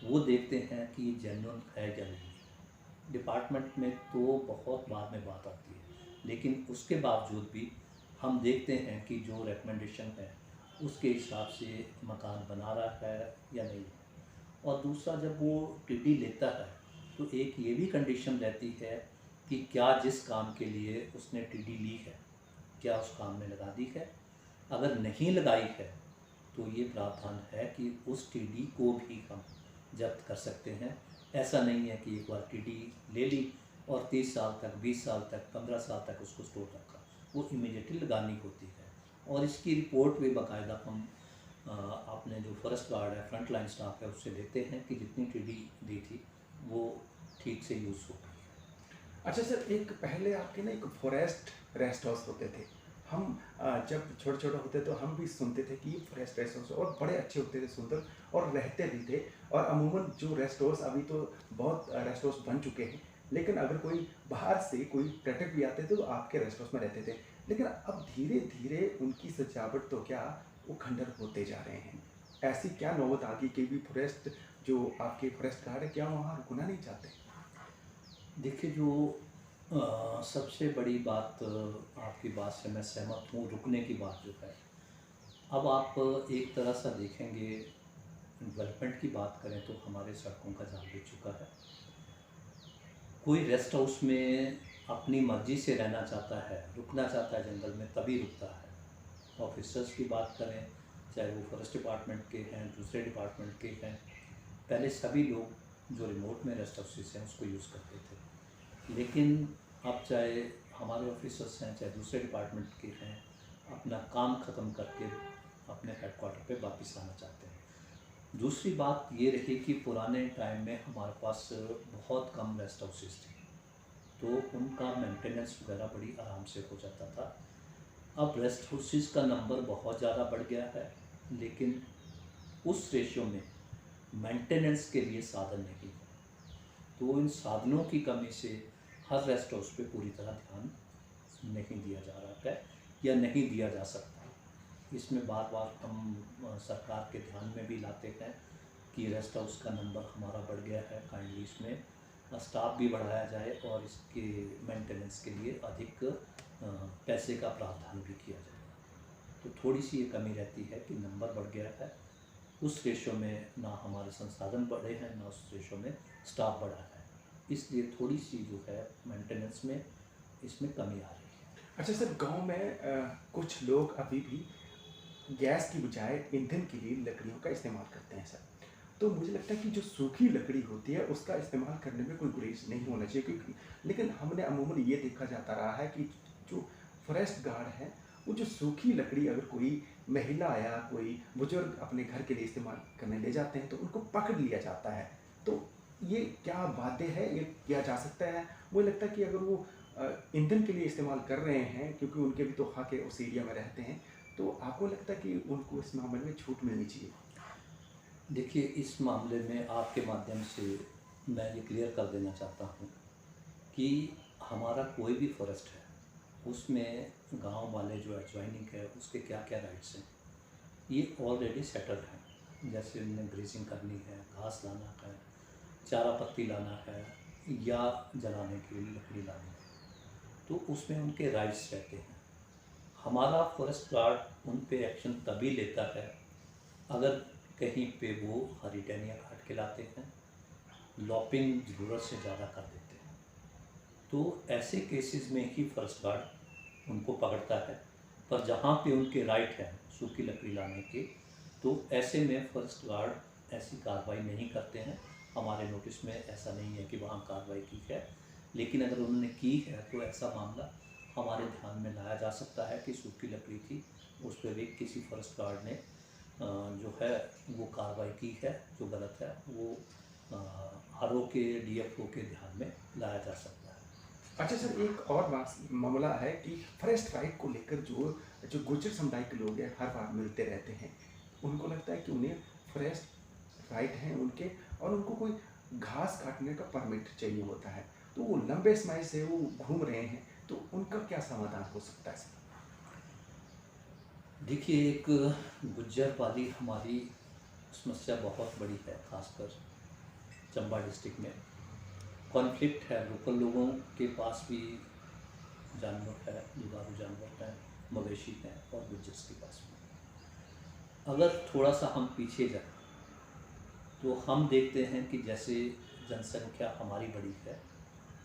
वो देखते हैं कि ये जेन्युइन है या नहीं। डिपार्टमेंट में तो बहुत बाद में बात आती है, लेकिन उसके बावजूद भी हम देखते हैं कि जो रिकमेंडेशन है उसके हिसाब से मकान बना रहा है या नहीं। और दूसरा, जब वो टीडी लेता है तो एक ये भी कंडीशन रहती है कि क्या जिस काम के लिए उसने टीडी ली है, क्या उस काम में लगा दी है। अगर नहीं लगाई है तो ये प्रावधान है कि उस टीडी को भी हम जब्त कर सकते हैं। ऐसा नहीं है कि एक बार टीडी ले ली और 30 साल तक, 20 साल तक, 15 साल तक उसको स्टोर रखा, वो इमीडिएटली लगानी होती है। और इसकी रिपोर्ट भी बाकायदा हम अपने जो फॉरेस्ट गार्ड है, फ्रंट लाइन स्टाफ है, उससे लेते हैं कि जितनी टीडी दी थी वो ठीक से यूज़ हो गई है। अच्छा सर, एक पहले आपके ना एक फॉरेस्ट रेस्ट हाउस होते थे। हम जब छोटे छोटे होते तो हम भी सुनते थे कि ये फॉरेस्ट रेस्ट हाउस, और बड़े अच्छे होते थे, सुंदर और रहते भी थे। और अमूमन जो रेस्ट हाउस अभी तो बहुत रेस्ट हाउस बन चुके हैं, लेकिन अगर कोई बाहर से कोई पर्यटक भी आते थे तो आपके रेस्ट हाउस में रहते थे। लेकिन अब धीरे धीरे उनकी सजावट तो क्या, वो खंडर होते जा रहे हैं। ऐसी क्या नौबत आ गई कि भी फॉरेस्ट, जो आपके फॉरेस्ट गार्ड है, क्या वहाँ रुकना नहीं चाहते? देखिए, जो सबसे बड़ी बात, आपकी बात से मैं सहमत हूँ, रुकने की बात जो है। अब आप एक तरह से देखेंगे, डेवलपमेंट की बात करें तो हमारे सड़कों का जाल बिछ चुका है। कोई रेस्ट हाउस में अपनी मर्ज़ी से रहना चाहता है, रुकना चाहता है जंगल में, तभी रुकता है। ऑफिसर्स की बात करें, चाहे वो फॉरेस्ट डिपार्टमेंट के हैं, दूसरे डिपार्टमेंट के हैं, पहले सभी लोग जो रिमोट में रेस्ट हाउसेस हैं उसको यूज़ करते थे। लेकिन अब चाहे हमारे ऑफिसर्स हैं, चाहे दूसरे डिपार्टमेंट के हैं, अपना काम ख़त्म करके अपने हेडक्वार्टर पे वापस आना चाहते हैं। दूसरी बात ये रही कि पुराने टाइम में हमारे पास बहुत कम रेस्ट हाउसेस थे, तो उनका मेंटेनेंस वगैरह बड़ी आराम से हो जाता था। अब रेस्ट हाउसेस का नंबर बहुत ज़्यादा बढ़ गया है, लेकिन उस रेशियो में मेंटेनेंस के लिए साधन नहीं है। तो इन साधनों की कमी से हर रेस्ट हाउस पे पूरी तरह ध्यान नहीं दिया जा रहा है या नहीं दिया जा सकता। इसमें बार बार हम सरकार के ध्यान में भी लाते हैं कि रेस्ट हाउस का नंबर हमारा बढ़ गया है, काइंडली इसमें स्टाफ भी बढ़ाया जाए और इसके मेंटेनेंस के लिए अधिक पैसे का प्रावधान भी किया जाए। तो थोड़ी सी ये कमी रहती है कि नंबर बढ़ गया है, उस रेशो में ना हमारे संसाधन बढ़े हैं, ना उस रेशो में स्टाफ बढ़ा है, इसलिए थोड़ी सी जो है मेंटेनेंस में इसमें कमी आ रही है। अच्छा सर, गांव में कुछ लोग अभी भी गैस की बजाय ईंधन के लिए लकड़ियों का इस्तेमाल करते हैं सर। तो मुझे लगता है कि जो सूखी लकड़ी होती है उसका इस्तेमाल करने में कोई गुरेज नहीं होना चाहिए, क्योंकि लेकिन हमने अमूमन ये देखा जाता रहा है कि जो फॉरेस्ट गार्ड है वो जो सूखी लकड़ी अगर कोई महिला या कोई बुजुर्ग अपने घर के लिए इस्तेमाल करने ले जाते हैं तो उनको पकड़ लिया जाता है। तो ये क्या बातें है, ये किया जा सकता है? मुझे लगता है कि अगर वो ईंधन के लिए इस्तेमाल कर रहे हैं, क्योंकि उनके भी तो हक है, उस एरिया में रहते हैं, तो आपको लगता है कि उनको इस मामले में छूट मिलनी चाहिए? देखिए, इस मामले में आपके माध्यम से मैं ये क्लियर कर देना चाहता हूँ कि हमारा कोई भी फॉरेस्ट है उसमें गांव वाले जो एडजॉइनिंग है उसके क्या क्या राइट्स हैं ये ऑलरेडी सेटल्ड हैं। जैसे उन्हें ग्रेजिंग करनी है, घास लाना है, चारा पत्ती लाना है या जलाने के लिए लकड़ी लानी है, तो उसमें उनके राइट्स रहते हैं। हमारा फॉरेस्ट गार्ड उन पे एक्शन तभी लेता है अगर कहीं पे वो हरी टहनियाँ काट के लाते हैं, लॉपिंग ज़रूरत से ज़्यादा कर देते हैं, तो ऐसे केसेस में ही फॉरेस्ट गार्ड उनको पकड़ता है। पर जहाँ पे उनके राइट हैं सूखी लकड़ी लाने के, तो ऐसे में फॉरेस्ट गार्ड ऐसी कार्रवाई नहीं करते हैं। हमारे नोटिस में ऐसा नहीं है कि वहाँ कार्रवाई की है, लेकिन अगर उन्होंने की है तो ऐसा मामला हमारे ध्यान में लाया जा सकता है कि सूखी लकड़ी थी, उस पर भी किसी फॉरेस्ट गार्ड ने जो है वो कार्रवाई की है, जो गलत है वो आरओ के डीएफओ के ध्यान में लाया जा सकता है। अच्छा सर, एक और मामला है कि फॉरेस्ट राइट को लेकर जो जो गुर्जर समुदाय के लोग हैं हर बार मिलते रहते हैं। उनको लगता है कि उन्हें फॉरेस्ट राइट हैं उनके, और उनको कोई घास काटने का परमिट चाहिए होता है, तो वो लंबे समय से वो घूम रहे हैं, तो उनका क्या समाधान हो सकता है सर? देखिए, एक गुज्जर वाली हमारी समस्या बहुत बड़ी है, खासकर चंबा डिस्ट्रिक्ट में कॉन्फ्लिक्ट है। लोकल लोगों के पास भी जानवर है, दुधारू जानवर हैं, मवेशी हैं, और गुज्जर्स के पास भी। अगर थोड़ा सा हम पीछे जाएं तो हम देखते हैं कि जैसे जनसंख्या हमारी बड़ी है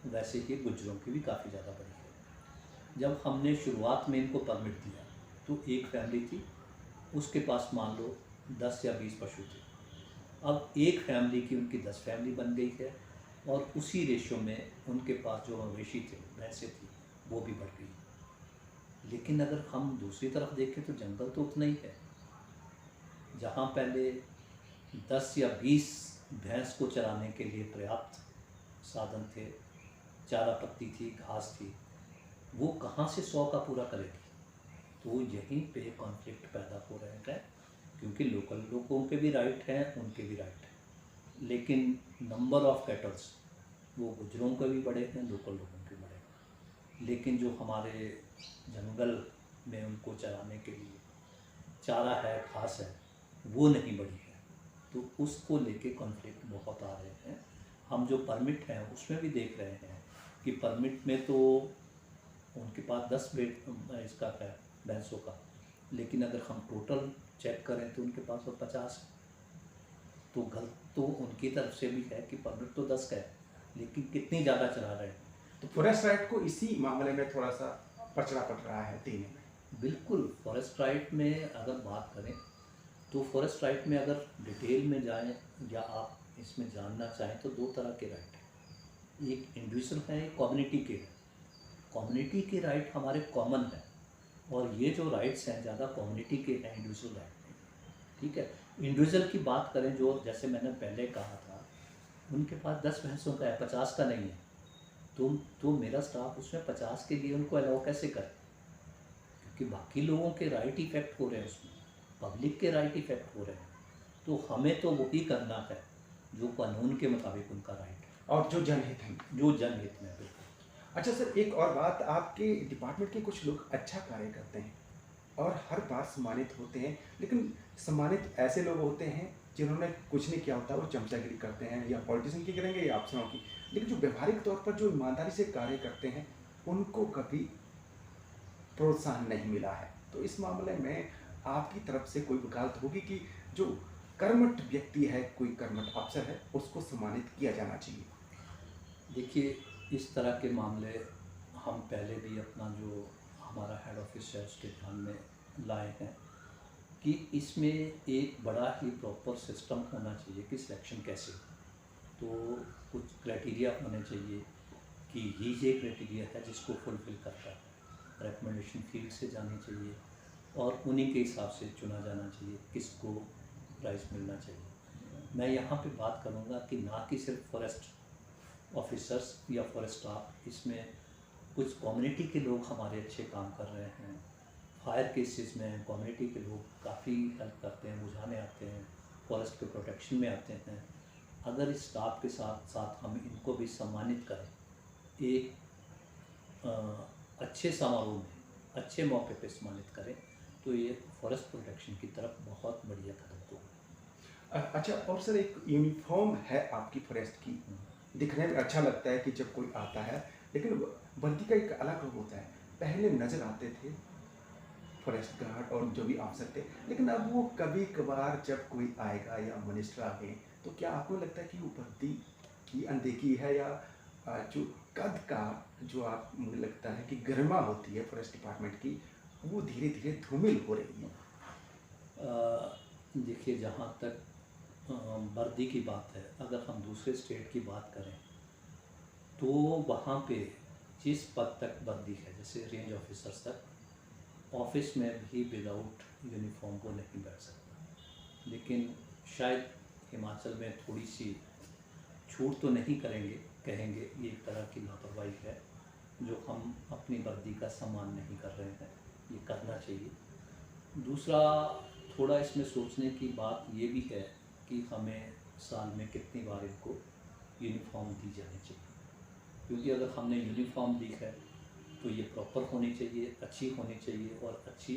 वैसे ही गुज्जरों की भी काफ़ी ज़्यादा बड़ी है। जब हमने शुरुआत में इनको परमिट दिया तो एक फैमिली थी, उसके पास मान लो 10 या 20 पशु थे। अब एक फैमिली की उनकी 10 फैमिली बन गई है, और उसी रेशो में उनके पास जो मवेशी थे, भैंसें थी, वो भी बढ़ गई। लेकिन अगर हम दूसरी तरफ देखें तो जंगल तो उतना ही है। जहाँ पहले 10 या 20 भैंस को चराने के लिए पर्याप्त साधन थे, चारा पत्ती थी, घास थी, वो कहाँ से 100 का पूरा करेगी? तो यहीं पे कॉन्फ्लिक्ट पैदा हो रहे हैं, क्योंकि लोकल लोगों के भी राइट हैं, उनके भी राइट हैं, लेकिन नंबर ऑफ कैटल्स वो गुजरों के भी बड़े हैं, लोकल लोगों के बड़े हैं। लेकिन जो हमारे जंगल में उनको चराने के लिए चारा है, घास है, वो नहीं बढ़ी है, तो उसको लेके कॉन्फ्लिक्ट बहुत आ रहे हैं। हम जो परमिट हैं उसमें भी देख रहे हैं कि परमिट में तो उनके पास 10 बेड इसका है भैंसों का, लेकिन अगर हम टोटल चेक करें तो उनके पास तो 50 है। तो गलत तो उनकी तरफ से भी है कि परमिट तो 10 का है, लेकिन कितनी ज़्यादा चला रहे हैं। तो फॉरेस्ट राइट को इसी मामले में थोड़ा सा पचड़ा पड़ रहा है देने में। बिल्कुल, फॉरेस्ट राइट में अगर बात करें तो फॉरेस्ट राइट में अगर डिटेल में जाएं या आप इसमें जानना चाहें तो दो तरह के राइट हैं, एक इंडिविजुअल है, एक कम्युनिटी के हैं। कम्युनिटी के राइट हमारे कॉमन हैं, और ये जो राइट्स हैं ज़्यादा कम्युनिटी के हैं, इंडिविजुअल राइट नहीं। ठीक है, इंडिविजुअल की बात करें जो जैसे मैंने पहले कहा था, उनके पास 10 भैंसों का है, 50 का नहीं है, तो मेरा स्टाफ उसमें 50 के लिए उनको अलाउ कैसे करे? क्योंकि बाकी लोगों के राइट इफेक्ट हो रहे हैं, उसमें पब्लिक के राइट इफेक्ट हो रहे हैं। तो हमें तो वही करना है जो कानून के मुताबिक उनका राइट है, और जो जनहित है, जो जनहित में। बिल्कुल। अच्छा सर, एक और बात, आपके डिपार्टमेंट के कुछ लोग अच्छा कार्य करते हैं और हर बार सम्मानित होते हैं, लेकिन सम्मानित ऐसे लोग होते हैं जिन्होंने कुछ नहीं किया होता वो चमचागिरी करते हैं, या पॉलिटिशियन की करेंगे या अफसरों की। लेकिन जो व्यावहारिक तौर पर जो ईमानदारी से कार्य करते हैं, उनको कभी प्रोत्साहन नहीं मिला है। तो इस मामले में आपकी तरफ से कोई वकालत होगी कि जो कर्मठ व्यक्ति है, कोई कर्मठ अफ़सर है, उसको सम्मानित किया जाना चाहिए? देखिए, इस तरह के मामले हम पहले भी अपना जो हमारा हेड ऑफ़िस है उसके ध्यान में लाए हैं कि इसमें एक बड़ा ही प्रॉपर सिस्टम होना चाहिए कि सिलेक्शन कैसे हो। तो कुछ क्राइटेरिया होने चाहिए कि ये क्राइटेरिया है जिसको फुलफ़िल करता है। रिकमेंडेशन फील्ड से जानी चाहिए और उन्हीं के हिसाब से चुना जाना चाहिए किसको प्राइज़ मिलना चाहिए। मैं यहाँ पे बात करूँगा कि ना कि सिर्फ फॉरेस्ट ऑफिसर्स या फॉरेस्ट स्टाफ, इसमें कुछ कम्युनिटी के लोग हमारे अच्छे काम कर रहे हैं। फायर केसेस में कम्युनिटी के लोग काफ़ी हेल्प करते हैं, बुझाने आते हैं, फॉरेस्ट के प्रोटेक्शन में आते हैं। अगर इस स्टाफ के साथ साथ हम इनको भी सम्मानित करें, एक अच्छे समारोह में, अच्छे मौके पे सम्मानित करें, तो ये फॉरेस्ट प्रोटेक्शन की तरफ बहुत बढ़िया कदम होगा। अच्छा, और सर एक यूनिफ़ॉर्म है आपकी फ़ॉरेस्ट की, दिखने में अच्छा लगता है कि जब कोई आता है, लेकिन वर्दी का एक अलग रूप होता है। पहले नज़र आते थे फॉरेस्ट गार्ड और जो भी अफ़सर थे, लेकिन अब वो कभी-कभार जब कोई आएगा या मिनिस्टर आ गए, तो क्या आपको लगता है कि वो वर्दी की अनदेखी है, या जो कद का जो आप मुझे लगता है कि गरिमा होती है फॉरेस्ट डिपार्टमेंट की, वो धीरे-धीरे धूमिल हो रही है? देखिए, जहाँ तक वर्दी की बात है, अगर हम दूसरे स्टेट की बात करें तो वहाँ पे जिस पद तक वर्दी है, जैसे रेंज ऑफिसर्स तक, ऑफिस में भी विदाउट यूनिफॉर्म वो नहीं बैठ सकता। लेकिन शायद हिमाचल में थोड़ी सी छूट तो नहीं कहेंगे ये एक तरह की लापरवाही है जो हम अपनी वर्दी का सम्मान नहीं कर रहे हैं, ये करना चाहिए। दूसरा, थोड़ा इसमें सोचने की बात ये भी है कि हमें साल में कितनी बार इनको यूनिफॉर्म दी जानी चाहिए, क्योंकि अगर हमने यूनिफॉर्म दी है तो ये प्रॉपर होनी चाहिए, अच्छी होनी चाहिए और अच्छी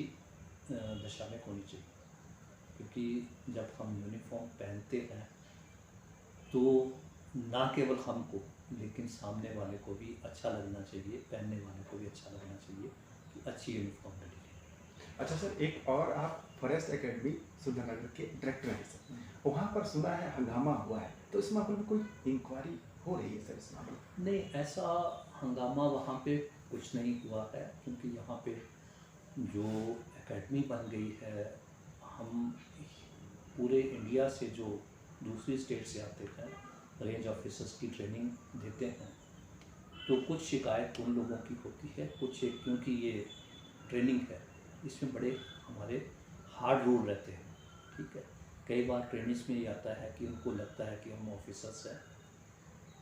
दशा में होनी चाहिए। क्योंकि जब हम यूनिफॉर्म पहनते हैं तो ना केवल हमको, लेकिन सामने वाले को भी अच्छा लगना चाहिए, पहनने वाले को भी अच्छा लगना चाहिए कि अच्छी यूनिफॉर्म डली है। अच्छा सर, एक और आप फॉरेस्ट एकेडमी सुंदरनगर के डायरेक्टर हैं सर, वहाँ पर सुना है हंगामा हुआ है, तो इस मामले में कोई इंक्वायरी हो रही है सर इस मामले में? नहीं, ऐसा हंगामा वहाँ पे कुछ नहीं हुआ है, क्योंकि यहाँ पे जो एकेडमी बन गई है, हम पूरे इंडिया से जो दूसरी स्टेट से आते हैं रेंज ऑफिसर्स की ट्रेनिंग देते हैं, तो कुछ शिकायत उन लोगों की होती है, कुछ एक, क्योंकि ये ट्रेनिंग है, इसमें बड़े हमारे हार्ड रूल रहते हैं। ठीक है, कई बार ट्रेनिंग्स में ये आता है कि उनको लगता है कि हम ऑफिसर्स हैं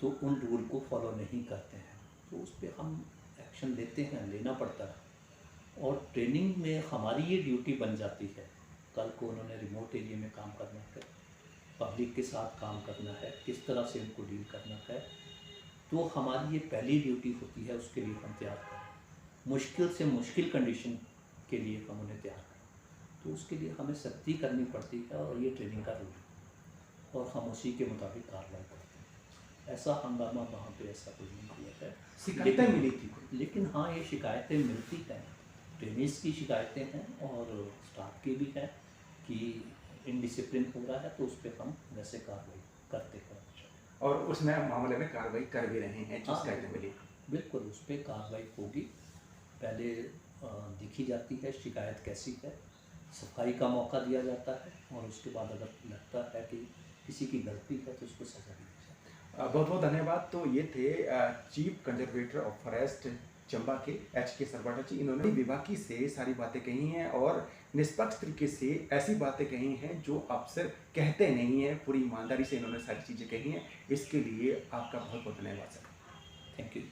तो उन रूल को फॉलो नहीं करते हैं, तो उस पर हम एक्शन लेते हैं, लेना पड़ता है। और ट्रेनिंग में हमारी ये ड्यूटी बन जाती है, कल को उन्होंने रिमोट एरिया में काम करना है, पब्लिक के साथ काम करना है, किस तरह से उनको डील करना है, तो हमारी ये पहली ड्यूटी होती है, उसके लिए हम तैयार करें। मुश्किल से मुश्किल कंडीशन के लिए हम उन्हें तैयार करें, तो उसके लिए हमें सख्ती करनी पड़ती है और ये ट्रेनिंग का रूल है और हम उसी के मुताबिक कार्रवाई करते हैं। ऐसा हंगामा वहाँ पे ऐसा कुछ नहीं हुआ है, शिकायतें मिली थी? लेकिन हाँ, ये शिकायतें मिलती हैं, ट्रेनिंग्स की शिकायतें हैं और स्टाफ की भी हैं कि इनडिसिप्लिन हो रहा है, तो उस पर हम वैसे कार्रवाई करते हैं। और उस नए मामले में कार्रवाई कर भी रहे हैं जो हाँ, शिकायतें मिली? बिल्कुल उस पर कार्रवाई होगी। पहले देखी जाती है शिकायत कैसी है, सफाई का मौका दिया जाता है और उसके बाद अगर लगता है कि किसी की गलती है तो उसको सजा दी जाती है। बहुत बहुत धन्यवाद। तो ये थे chief conservator of forest Chamba के HK सरवाटा जी। इन्होंने विभागी से सारी बातें कही हैं और निष्पक्ष तरीके से ऐसी बातें कही हैं जो अफसर कहते नहीं हैं। पूरी ईमानदारी से इन्होंने सारी चीज़ें कही हैं। इसके लिए आपका बहुत बहुत धन्यवाद सर। Thank you.